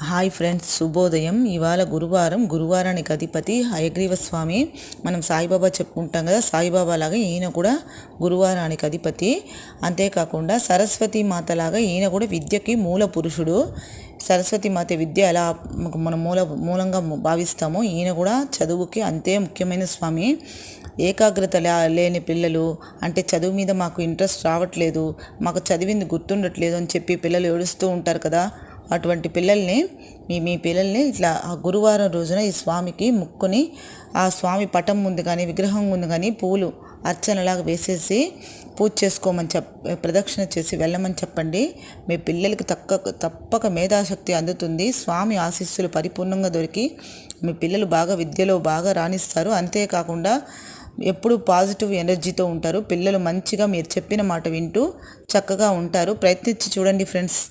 Hi friends, శుభోదయం. ఇవాళ గురువారానికి అధిపతి హయగ్రీవ స్వామి. మనం సాయిబాబా చెప్పుకుంటాం కదా, సాయిబాబా లాగా ఈయన కూడా గురువారానికి అధిపతి. అంతేకాకుండా సరస్వతి మాత లాగా ఈయన కూడా విద్యకి మూల పురుషుడు. సరస్వతి మాత విద్య ఎలా మనం మూలంగా భావిస్తామో ఈయన కూడా చదువుకి అంతే ముఖ్యమైన స్వామి. ఏకాగ్రత లేని పిల్లలు, అంటే చదువు మీద మాకు ఇంట్రెస్ట్ రావట్లేదు, మాకు చదివింది గుర్తుండట్లేదు అని చెప్పి పిల్లలు ఏడుస్తూ ఉంటారు కదా, అటువంటి పిల్లల్ని మీ పిల్లల్ని ఇట్లా ఆ గురువారం రోజున ఈ స్వామికి ముక్కుని ఆ స్వామి పటం ముందు కానీ విగ్రహం ముందు కానీ పూలు అర్చనలాగా వేసేసి పూజ చేసుకోమని ప్రదక్షిణ చేసి వెళ్ళమని చెప్పండి. మీ పిల్లలకి తప్పక మేధాశక్తి అందుతుంది. స్వామి ఆశీస్సులు పరిపూర్ణంగా దొరికి మీ పిల్లలు బాగా విద్యలో బాగా రాణిస్తారు. అంతేకాకుండా ఎప్పుడు పాజిటివ్ ఎనర్జీతో ఉంటారు. పిల్లలు మంచిగా మీరు చెప్పిన మాట వింటూ చక్కగా ఉంటారు. ప్రయత్నించి చూడండి ఫ్రెండ్స్.